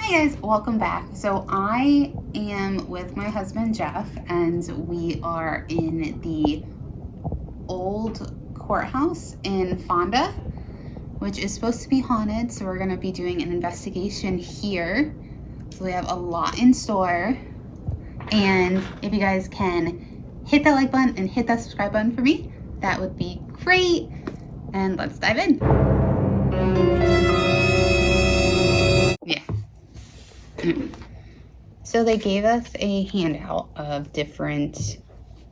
Hi guys, welcome back. So I am with my husband Jeff and we are in the old courthouse in Fonda, which is supposed to be haunted. So we're going to be doing an investigation here. So we have a lot in store. And if you guys can hit that like button and hit that subscribe button for me, that would be great. And let's dive in. Yeah. So they gave us a handout of different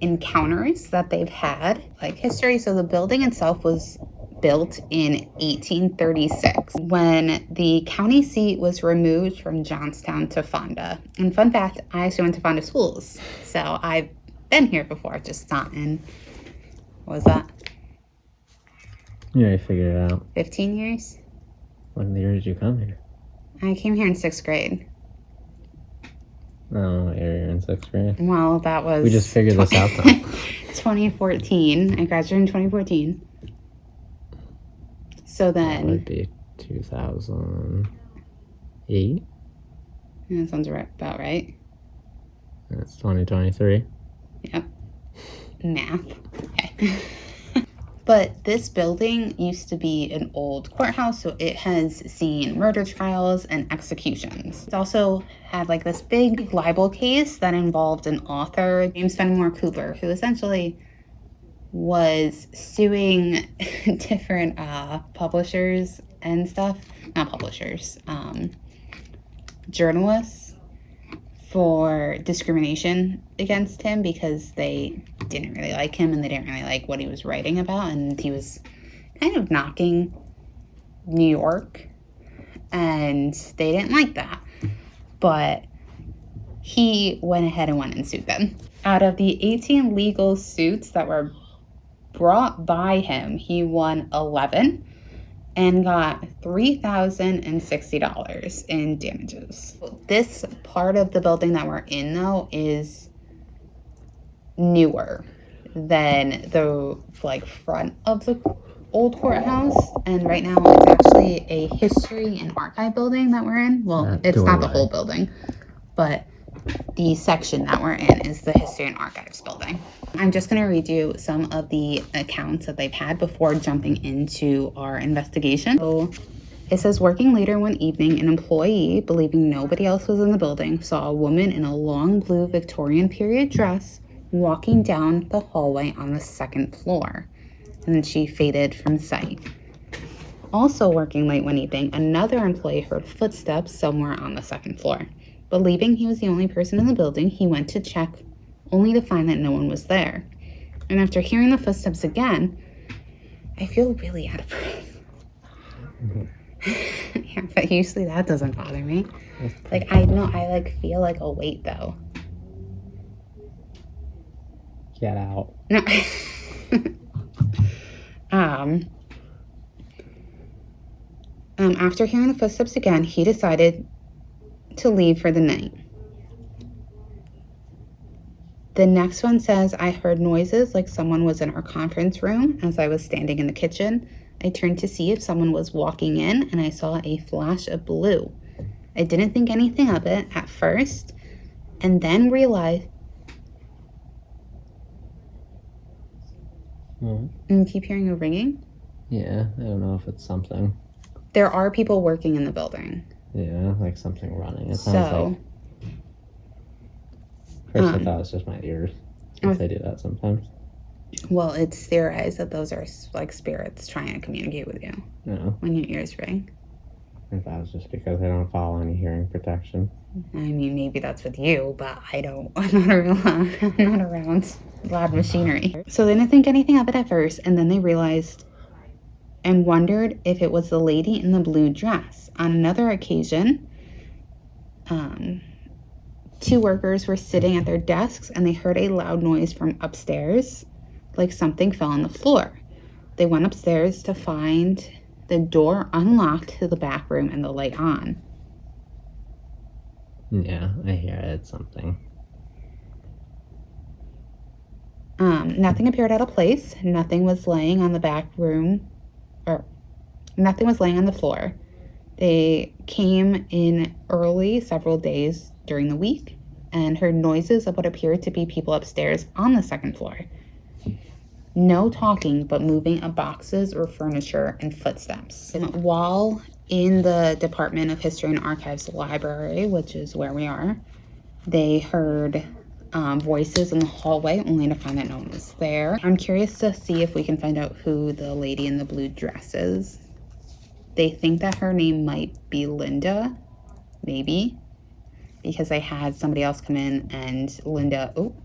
encounters that they've had, like history. So the building itself was built in 1836 when the county seat was removed from Johnstown to Fonda. And fun fact, I actually went to Fonda schools. So I've been here before, just not in, what was that? You already figured it out. 15 years? What year did you come here? I came here in 6th grade. I don't know what year you're in 6th grade. Well, that was... We just figured this out though. 2014. I graduated in 2014. So then... That would be 2008. That sounds about right. That's 2023. Yep. Math. Okay. But this building used to be an old courthouse, so it has seen murder trials and executions. It's also had like this big libel case that involved an author, James Fenimore Cooper, who essentially was suing different publishers and stuff. Not publishers, journalists for discrimination against him because they didn't really like him and they didn't really like what he was writing about, and he was kind of knocking New York and they didn't like that. But he went ahead and went and sued them. Out of the 18 legal suits that were brought by him, he won 11 and got $3,060 in damages. This part of the building that we're in, though, is newer than the front of the old courthouse. And right now, it's actually a history and archive building that we're in. Well, it's not the whole building, but the section that we're in is the history and archives building. I'm just going to read you some of the accounts that they've had before jumping into our investigation. So it says, working later one evening, an employee, believing nobody else was in the building, saw a woman in a long blue Victorian period dress walking down the hallway on the 2nd floor, and then she faded from sight. Also working late one evening, another employee heard footsteps somewhere on the 2nd floor. Believing he was the only person in the building, he went to check, only to find that no one was there. And after hearing the footsteps again, I feel really out of breath. Yeah, but usually that doesn't bother me. I feel like a weight though. Get out. No. After hearing the footsteps again, he decided to leave for the night. The next one says, I heard noises like someone was in our conference room as I was standing in the kitchen. I turned to see if someone was walking in and I saw a flash of blue. I didn't think anything of it at first and then realized... And keep hearing a ringing? Yeah, I don't know if it's something. There are people working in the building. Yeah, like something running. It sounds like... First I thought it was just my ears. They do that sometimes. Well, it's theorized that those are like spirits trying to communicate with you. No. When your ears ring. I thought it was just because I don't follow any hearing protection. I mean, maybe that's with you, but I don't. I'm not around loud machinery. So they didn't think anything of it at first, and then they realized and wondered if it was the lady in the blue dress. On another occasion, 2 workers were sitting at their desks and they heard a loud noise from upstairs, like something fell on the floor. They went upstairs to find the door unlocked to the back room and the light on. Yeah, I hear it. It's something. Nothing appeared out of place. Nothing was laying on the back room, or nothing was laying on the floor. They came in early several days during the week and heard noises of what appeared to be people upstairs on the second floor. No talking, but moving of boxes or furniture and footsteps. And while in the Department of History and Archives library, which is where we are, they heard voices in the hallway, only to find that no one was there. I'm curious to see if we can find out who the lady in the blue dress is. They think that her name might be Linda, maybe, because they had somebody else come in and Linda, oh.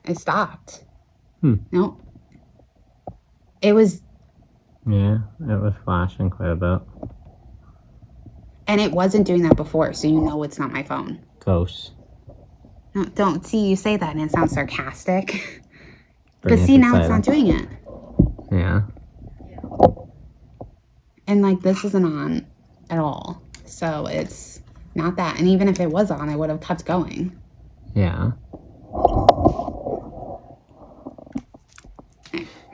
It stopped. No. It was. Yeah, it was flashing quite a bit. And it wasn't doing that before, so you know it's not my phone. Ghosts. No, don't. See, you say that and it sounds sarcastic. But see, now it's not doing it. Yeah. And like, this isn't on at all. So it's not that. And even if it was on, I would have kept going. Yeah.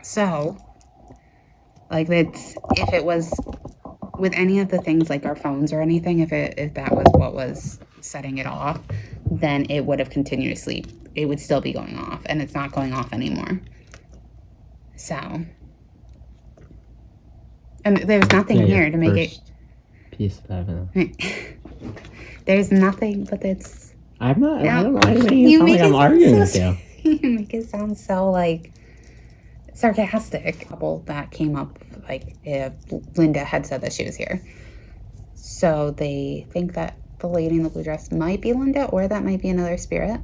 So, like, it's, if it was with any of the things like our phones or anything, if that was what was setting it off, then it would have continuously, it would still be going off, and it's not going off anymore. So, and there's nothing here to make it. Piece of evidence. There's nothing, but it's. I'm not. I don't know. I make it sound like I'm arguing with you. You make it sound so like sarcastic. Couple that came up, like if Linda had said that she was here, so they think that the lady in the blue dress might be Linda, or that might be another spirit.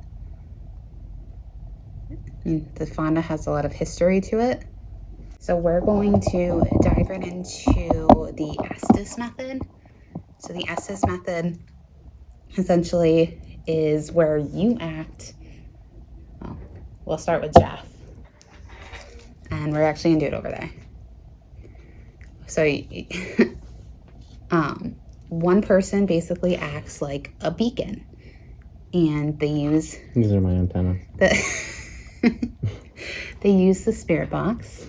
I mean, the Fonda has a lot of history to it, so we're going to dive right into the Estes method. So the Estes method essentially is where you act. Well, we'll start with Jeff. And we're actually gonna do it over there. So one person basically acts like a beacon, and they use. These are my antennas. They use the spirit box,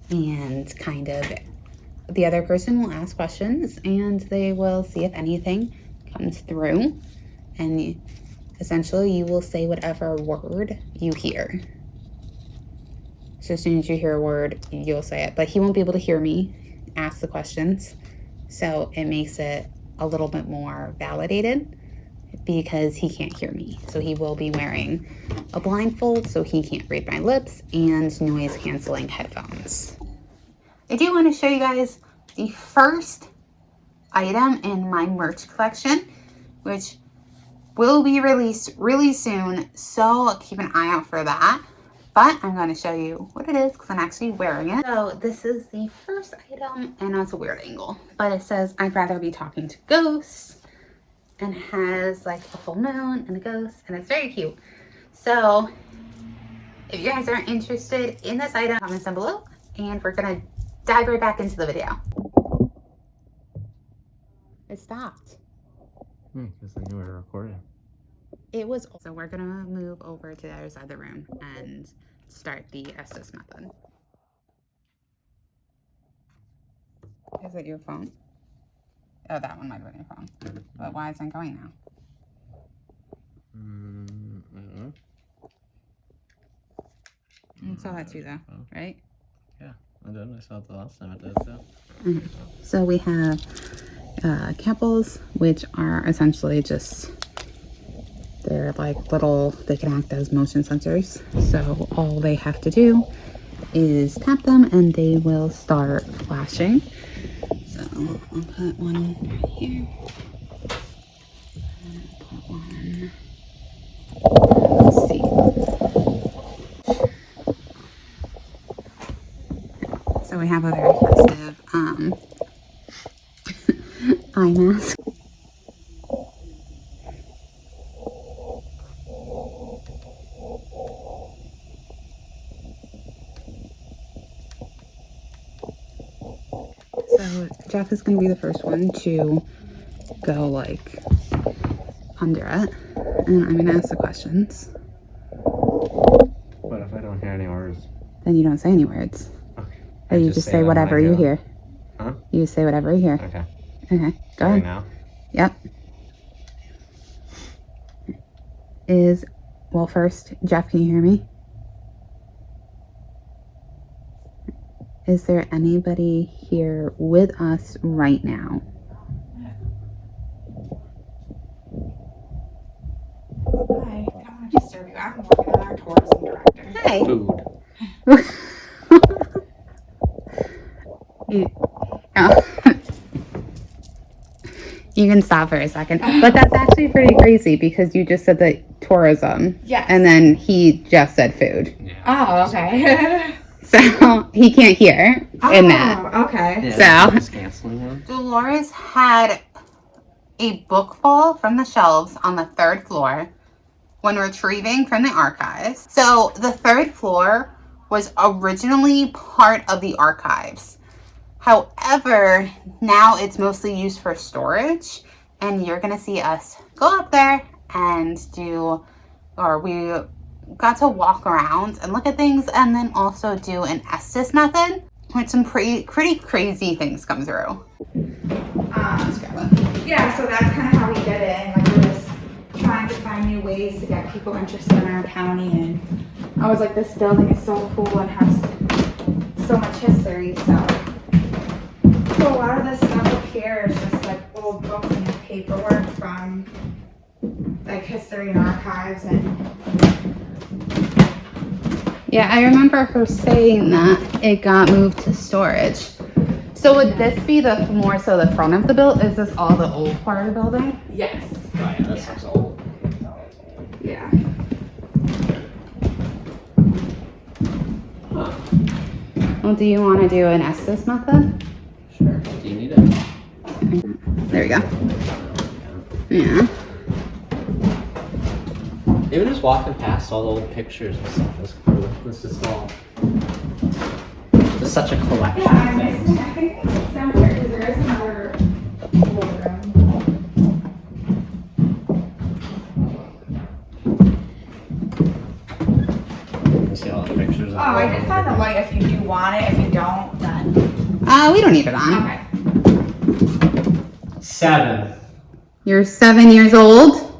and kind of the other person will ask questions, and they will see if anything comes through, and essentially you will say whatever word you hear. So as soon as you hear a word, you'll say it. But he won't be able to hear me ask the questions. So it makes it a little bit more validated because he can't hear me. So he will be wearing a blindfold so he can't read my lips, and noise canceling headphones. I do want to show you guys the first item in my merch collection, which will be released really soon. So keep an eye out for that. But I'm going to show you what it is because I'm actually wearing it. So this is the first item, and it's a weird angle. But it says, I'd rather be talking to ghosts. And it has like a full moon and a ghost. And it's very cute. So if you guys are interested in this item, comment down below. And we're going to dive right back into the video. It stopped. Because I knew we were recording. It was. So we're going to move over to the other side of the room and start the Estes method. Is it your phone? Oh, that one might have been your phone. But why isn't it going now? I don't know. You saw that too, though, right? Yeah, I did. I saw it the last time I did, so. So we have couples, which are essentially just, they're like little, they can act as motion sensors. So all they have to do is tap them and they will start flashing. So I'll put one right here. And put one. Let's see. So we have a very festive eye mask. So Jeff is going to be the first one to go like under it, and I'm going to ask the questions. But if I don't hear any words? Then you don't say any words. Okay. Or you just say whatever you hear? Huh? You say whatever you hear. Okay. Okay, go Right ahead. now? Yep. Well, first, Jeff, can you hear me? Is there anybody here with us right now? Hi, I don't want to disturb you. I'm working on our tourism director. Hi. Food. You can stop for a second. But that's actually pretty crazy because you just said that tourism. Yes. And then he just said food. Oh, okay. So he can't hear in that. Oh, okay. Yeah, So just canceling one. Dolores had a book fall from the shelves on the 3rd floor when retrieving from the archives. So the 3rd floor was originally part of the archives. However, now it's mostly used for storage, and you're gonna see us go up there and we got to walk around and look at things, and then also do an Estes method, which some pretty crazy things come through. Yeah, so that's kind of how we did it. And like we was trying to find new ways to get people interested in our county. And I was like, this building is so cool and has so much history. So a lot of this stuff up here is just like old books and paperwork from like history and archives and. Yeah, I remember her saying that it got moved to storage. So would this be more so the front of the building? Is this all the old part of the building? Yes. Oh yeah, this looks old. Yeah. Huh. Well, do you want to do an Estes method? Sure. Do you need it? There we go. Yeah. Even just walking past all the old pictures and stuff is cool. This is all. It's such a collection Yeah, of I things. think it's down here because there is another old room. You see all the pictures. Oh, I did find the light if you do want it. If you don't, then. We don't need it on. Okay. 7. You're 7 years old.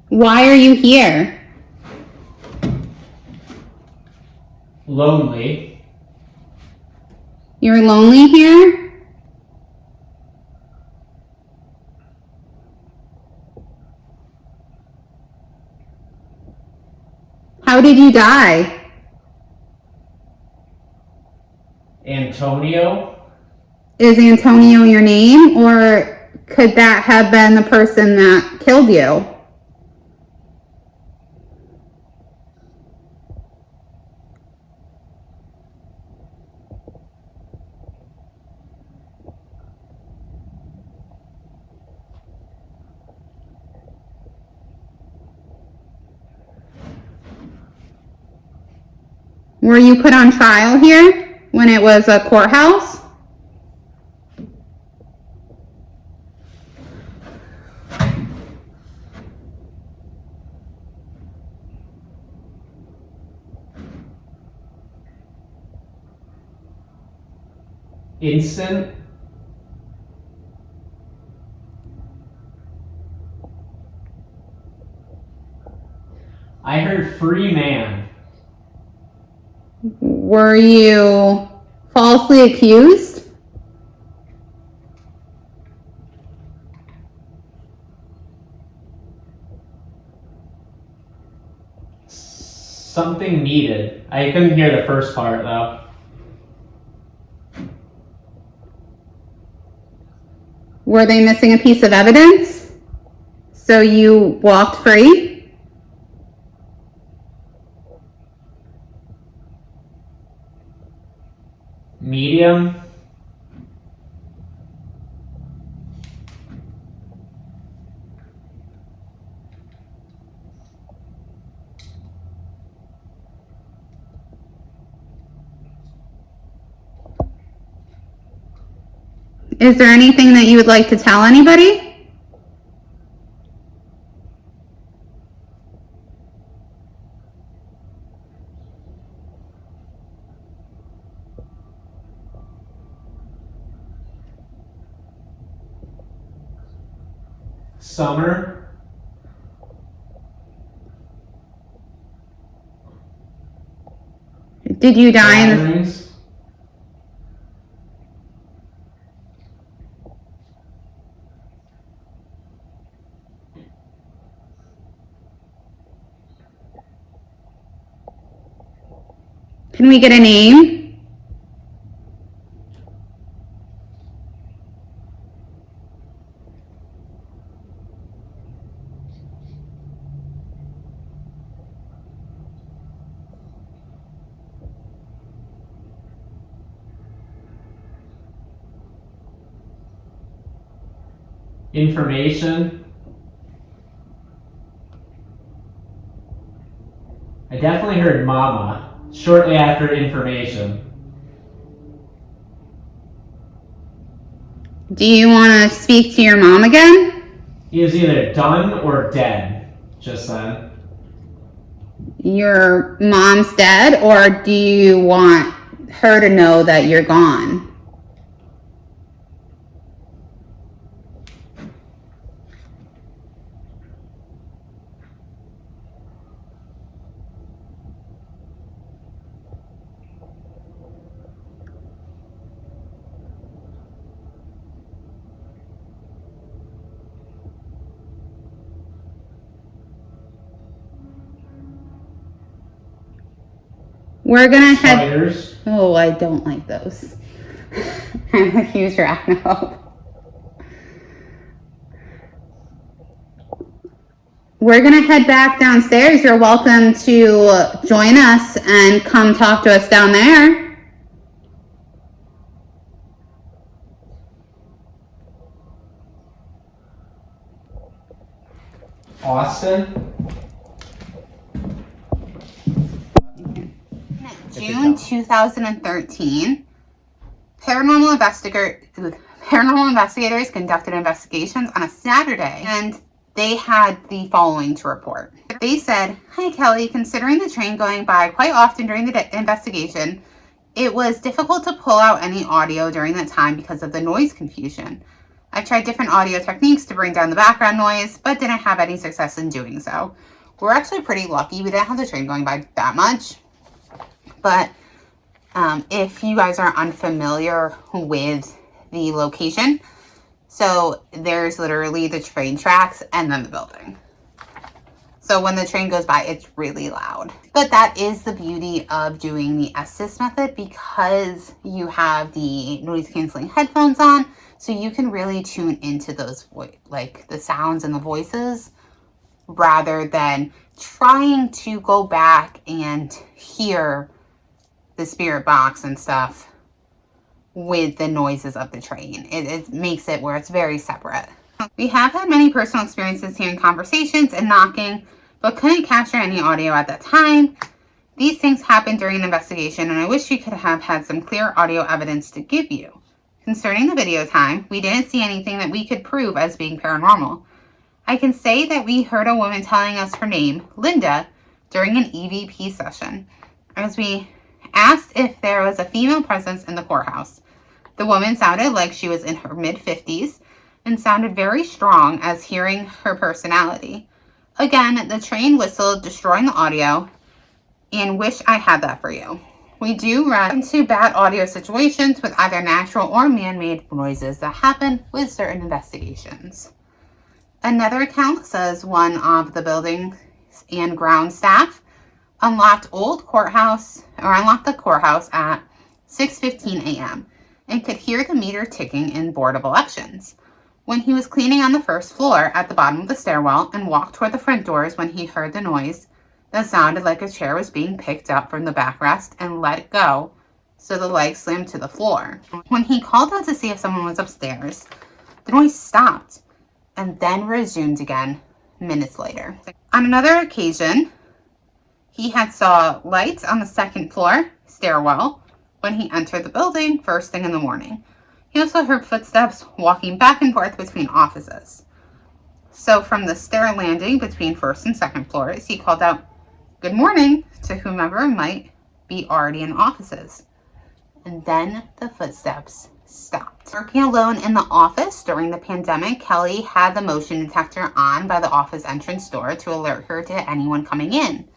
Why are you here? Lonely. You're lonely here? How did you die? Antonio. Is Antonio your name, or could that have been the person that killed you? Were you put on trial here when it was a courthouse? Instant. I heard free man. Were you falsely accused? Something needed. I couldn't hear the first part though. Were they missing a piece of evidence? So you walked free? Medium. Is there anything that you would like to tell anybody? Summer. Did you die in the... Gatherings. Can we get a name? Information. I definitely heard mama shortly after information. Do you want to speak to your mom again? He was either done or dead just then. Your mom's dead, or do you want her to know that you're gone? We're gonna head... Spiders. Oh, I don't like those. I'm a huge arachnophobe. We're gonna head back downstairs. You're welcome to join us and come talk to us down there. Austin. June 2013, paranormal investigators conducted investigations on a Saturday, and they had the following to report. They said, "Hi Kelly, considering the train going by quite often during the investigation, it was difficult to pull out any audio during that time because of the noise confusion. I tried different audio techniques to bring down the background noise, but didn't have any success in doing so." We're actually pretty lucky. We didn't have the train going by that much. But if you guys are unfamiliar with the location, so there's literally the train tracks and then the building. So when the train goes by, it's really loud. But that is the beauty of doing the Estes method, because you have the noise canceling headphones on, so you can really tune into those like the sounds and the voices, rather than trying to go back and hear the spirit box and stuff with the noises of the train. It makes it where it's very separate. We have had many personal experiences hearing conversations and knocking, but couldn't capture any audio at that time. These things happened during the investigation, and I wish we could have had some clear audio evidence to give you. Concerning the video time, we didn't see anything that we could prove as being paranormal. I can say that we heard a woman telling us her name, Linda, during an EVP session, as we asked if there was a female presence in the courthouse. The woman sounded like she was in her mid-50s and sounded very strong as hearing her personality. Again, the train whistled, destroying the audio, and wish I had that for you. We do run into bad audio situations with either natural or man-made noises that happen with certain investigations. Another account says one of the buildings and ground staff unlocked the courthouse at 6:15 a.m. and could hear the meter ticking in Board of Elections. When he was cleaning on the first floor at the bottom of the stairwell and walked toward the front doors when he heard the noise that sounded like a chair was being picked up from the backrest and let go, so the leg slammed to the floor. When he called out to see if someone was upstairs, the noise stopped and then resumed again minutes later. On another occasion, he had saw lights on the second floor stairwell when he entered the building first thing in the morning. He also heard footsteps walking back and forth between offices. So from the stair landing between first and second floors, he called out, "Good morning," to whomever might be already in offices. And then the footsteps stopped. Working alone in the office during the pandemic, Kelly had the motion detector on by the office entrance door to alert her to anyone coming in.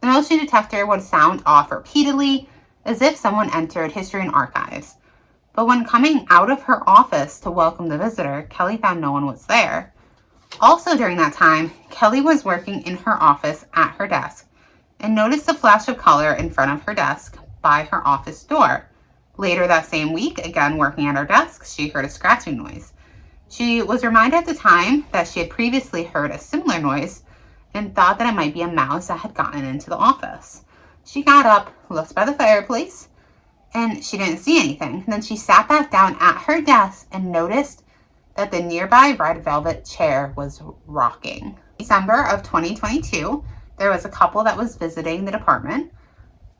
The motion detector would sound off repeatedly as if someone entered History and Archives. But when coming out of her office to welcome the visitor, Kelly found no one was there. Also during that time, Kelly was working in her office at her desk and noticed a flash of color in front of her desk by her office door. Later that same week, again working at her desk, she heard a scratching noise. She was reminded at the time that she had previously heard a similar noise and thought that it might be a mouse that had gotten into the office. She got up, looked by the fireplace, and she didn't see anything. And then she sat back down at her desk and noticed that the nearby red velvet chair was rocking. December of 2022, there was a couple that was visiting the department,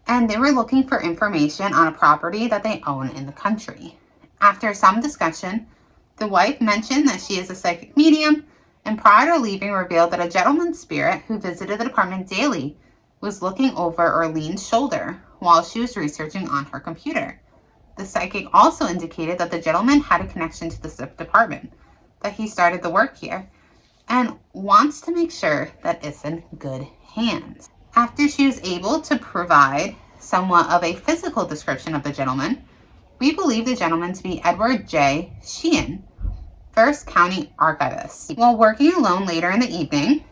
and they were looking for information on a property that they own in the country. After some discussion, the wife mentioned that she is a psychic medium, and prior to leaving revealed that a gentleman spirit who visited the department daily was looking over Erlene's shoulder while she was researching on her computer. The psychic also indicated that the gentleman had a connection to the department, that he started the work here, and wants to make sure that it's in good hands. After she was able to provide somewhat of a physical description of the gentleman, we believe the gentleman to be Edward J. Sheehan, First County Archivist. While working alone later in the evening,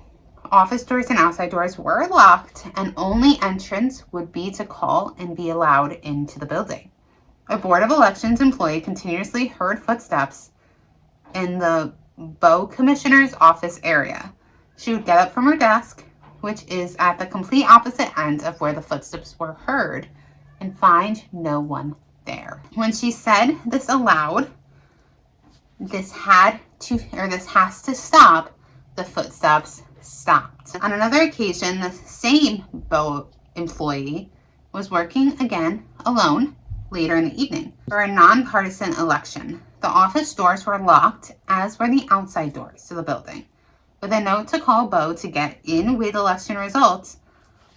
office doors and outside doors were locked, and only entrance would be to call and be allowed into the building. A Board of Elections employee continuously heard footsteps in the Bow Commissioner's office area. She would get up from her desk, which is at the complete opposite end of where the footsteps were heard, and find no one there. When she said this aloud, this has to stop, the footsteps stopped. On another occasion, the same Bow employee was working again alone later in the evening for a nonpartisan election. The office doors were locked, as were the outside doors to the building, with a note to call Bow to get in with election results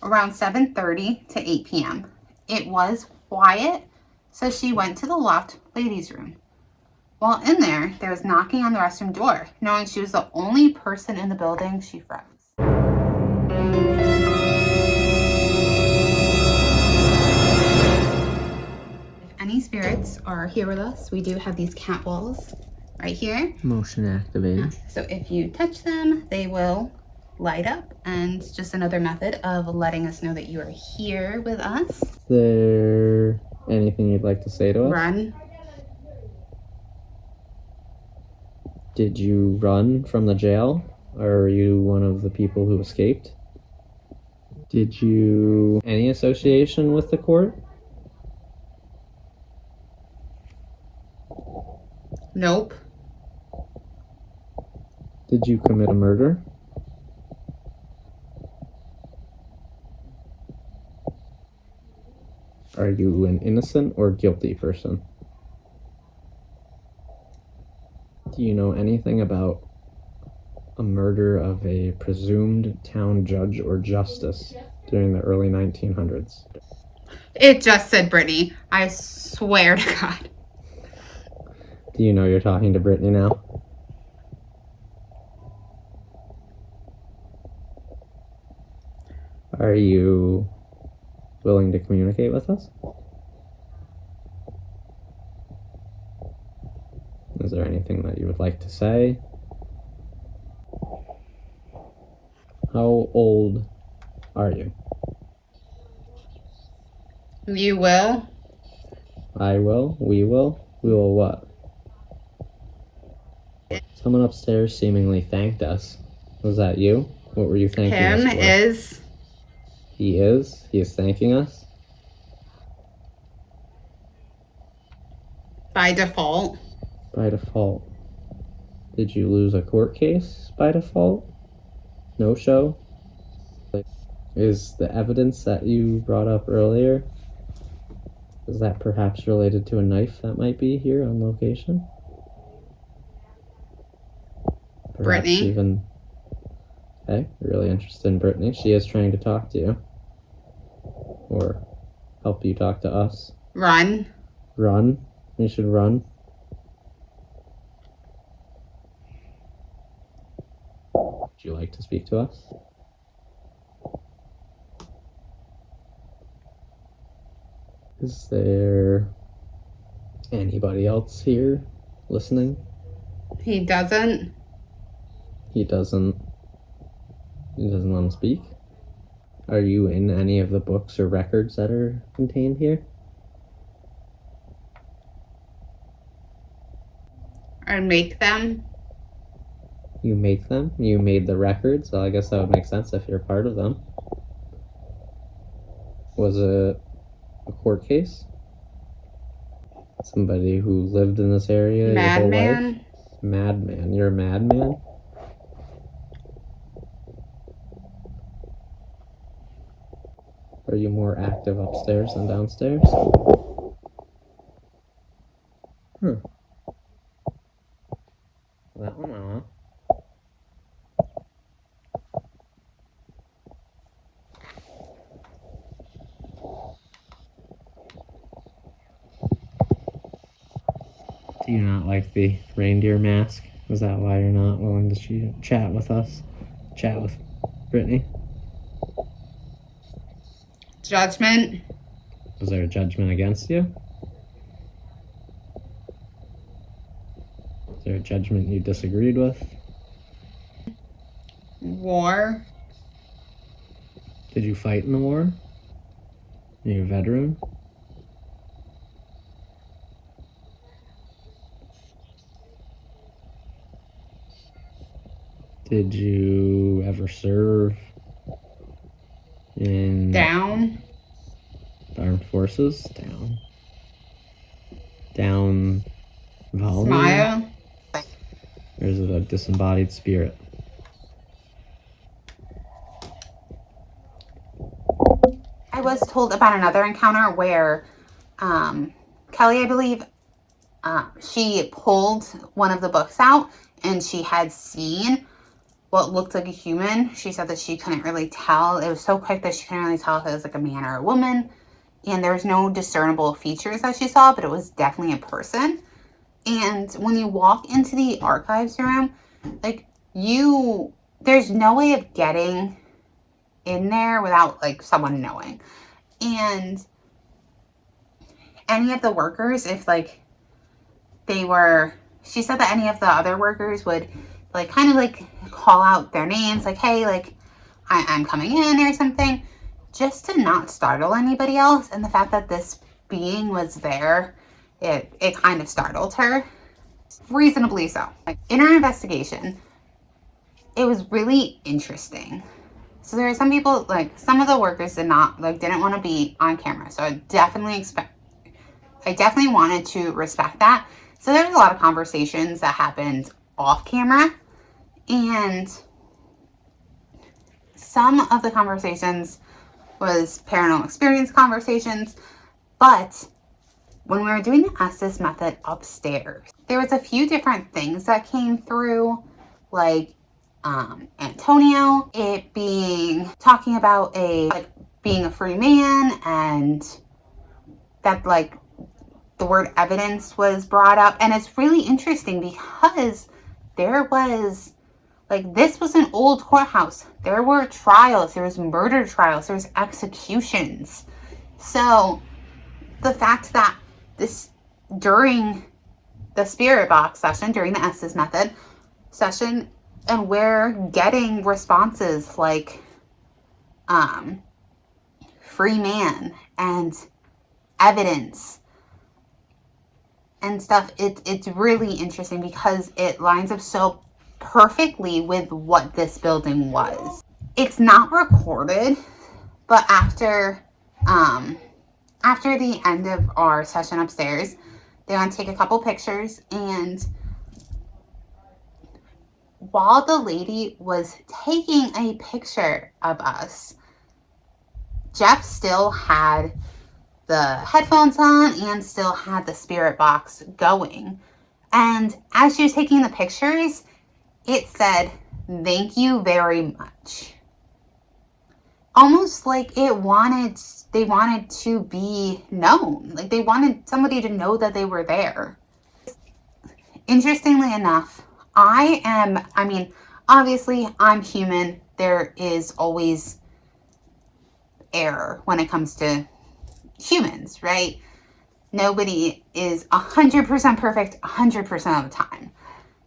around 7:30 to 8 p.m. It was quiet, so she went to the locked ladies' room. While in there was knocking on the restroom door. Knowing she was the only person in the building, she froze. If any spirits are here with us, we do have these cat walls right here. Motion activated. So if you touch them, they will light up, and just another method of letting us know that you are here with us. Is there anything you'd like to say to us? Run. Did you run from the jail? Or are you one of the people who escaped? Did you any association with the court? Nope. Did you commit a murder? Are you an innocent or guilty person? Do you know anything about a murder of a presumed town judge or justice during the early 1900s? It just said Brittany. I swear to God. Do you know you're talking to Brittany now? Are you willing to communicate with us? Is there anything that you would like to say? How old are you? You will? I will. We will. We will what? Someone upstairs seemingly thanked us. Was that you? What were you thanking us for? Him is. He is? He is thanking us? By default. By default. Did you lose a court case by default? No show? Is the evidence that you brought up earlier, is that perhaps related to a knife that might be here on location? Perhaps Brittany? Even... Okay, really interested in Brittany. She is trying to talk to you. Or help you talk to us. Run. Run? You should run. Would you like to speak to us? Is there anybody else here listening? He doesn't. He doesn't want to speak? Are you in any of the books or records that are contained here? I make them. You make them? You made the records, so I guess that would make sense if you're part of them. Was it a court case? Somebody who lived in this area your whole life? Madman. Madman. You're a madman? Are you more active upstairs than downstairs? That one, huh? Do you not like the reindeer mask? Is that why you're not willing to chat with us? Chat with Brittany? Judgment. Was there a judgment against you? Is there a judgment you disagreed with? War. Did you fight in the war? Are you a veteran? Did you ever serve in Down. the armed forces? Down volume? Smile. Or is it a disembodied spirit? I was told about another encounter where Kelly, I believe, she pulled one of the books out and she had seen what looked like a human. She said that she couldn't really tell. It was so quick that she couldn't really tell if it was like a man or a woman. And there was no discernible features that she saw, but it was definitely a person. And when you walk into the archives room, like there's no way of getting in there without like someone knowing. And any of the workers, if like she said that any of the other workers would like kind of like call out their names, like, hey, like I'm coming in or something, just to not startle anybody else. And the fact that this being was there, it kind of startled her. Reasonably so. Like, in our investigation, it was really interesting. So there are some people, like some of the workers didn't want to be on camera. So I definitely wanted to respect that. So there was a lot of conversations that happened off camera. And some of the conversations was paranormal experience conversations. But when we were doing the Estes method upstairs, there was a few different things that came through, like Antonio, talking about being a free man, and that like the word evidence was brought up. And it's really interesting because there was this was an old courthouse. There were trials, there was murder trials, there was executions. So the fact that during the spirit box session, during the Estes method session, and we're getting responses like free man and evidence and stuff, it's really interesting because it lines up so perfectly with what this building was. It's not recorded, but after the end of our session upstairs, they want to take a couple pictures, and while the lady was taking a picture of us, Jeff still had the headphones on and still had the spirit box going. And as she was taking the pictures, it said, "Thank you very much." Almost like they wanted to be known. Like they wanted somebody to know that they were there. Interestingly enough, Obviously, I'm human. There is always error when it comes to humans, right? Nobody is 100% perfect 100% of the time.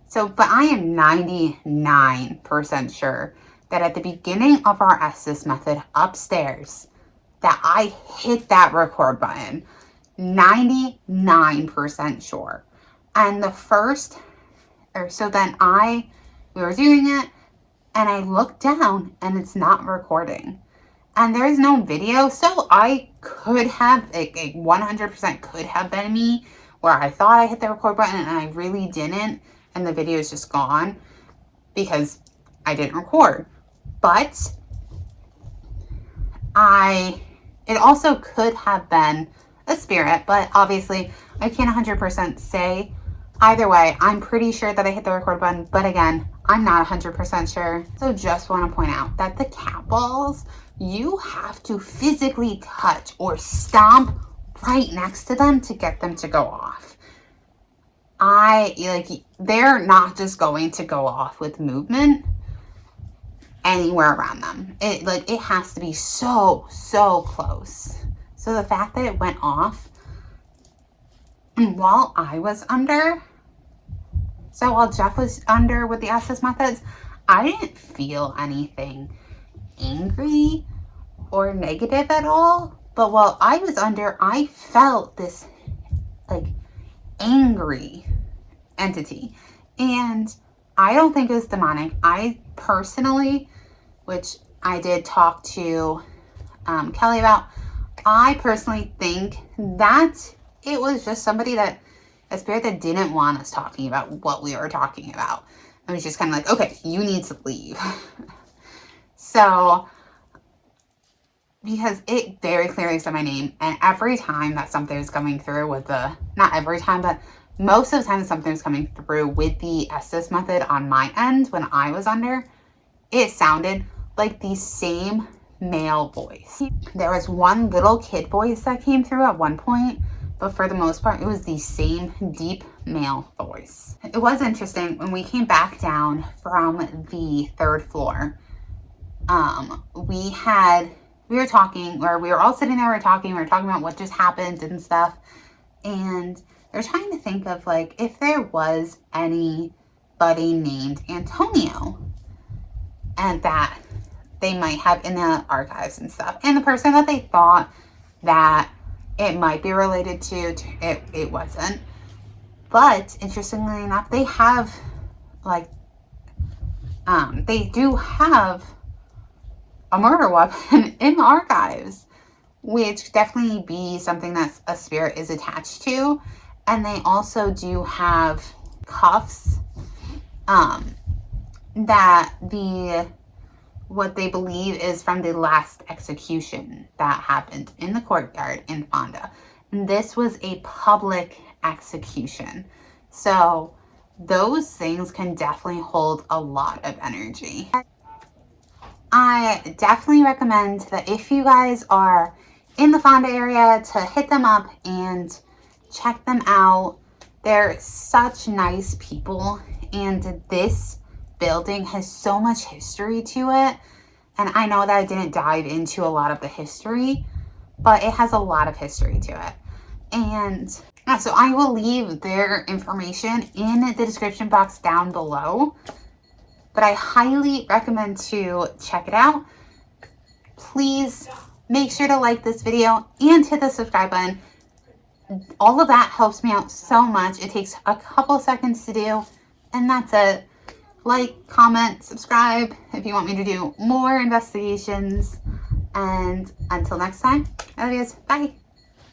So, but I am 99% sure that at the beginning of our Estes method upstairs, that I hit that record button. 99% sure. And the first, so then we were doing it, and I looked down and it's not recording. And there's no video, so I could have, 100% could have been me, where I thought I hit the record button and I really didn't, and the video is just gone because I didn't record. But it also could have been a spirit, but obviously I can't 100% say. Either way, I'm pretty sure that I hit the record button, but again, I'm not 100% sure. So just want to point out that the cat balls, you have to physically touch or stomp right next to them to get them to go off. They're not just going to go off with movement anywhere around them. It has to be so close. So the fact that it went off while I was under, so while Jeff was under with the Estes methods, I didn't feel anything angry or negative at all. But while I was under, I felt this angry entity. And I don't think it was demonic. I personally, which I did talk to Kelly about, I personally think that it was just a spirit that didn't want us talking about what we were talking about. It was just kind of like, okay, you need to leave. So, because it very clearly said my name, and every time that something was coming through with not every time, but most of the time something was coming through with the Estes method on my end when I was under, it sounded like the same male voice. There was one little kid voice that came through at one point, but for the most part, it was the same deep male voice. It was interesting when we came back down from the third floor. We were talking, or we were all sitting there, we were talking about what just happened and stuff. And they're trying to think of if there was anybody named Antonio and that they might have in the archives and stuff. And the person that they thought that it might be related to, it wasn't. But interestingly enough, they have they do have a murder weapon in the archives, which definitely be something that a spirit is attached to. And they also do have cuffs that what they believe is from the last execution that happened in the courtyard in Fonda. And this was a public execution. So those things can definitely hold a lot of energy. I definitely recommend that if you guys are in the Fonda area to hit them up and check them out. They're such nice people, and this building has so much history to it. And I know that I didn't dive into a lot of the history, but it has a lot of history to it. And so I will leave their information in the description box down below. But I highly recommend to check it out. Please make sure to like this video and hit the subscribe button. All of that helps me out so much. It takes a couple seconds to do, and that's it. Like, comment, subscribe if you want me to do more investigations. And until next time, I love you guys. Bye.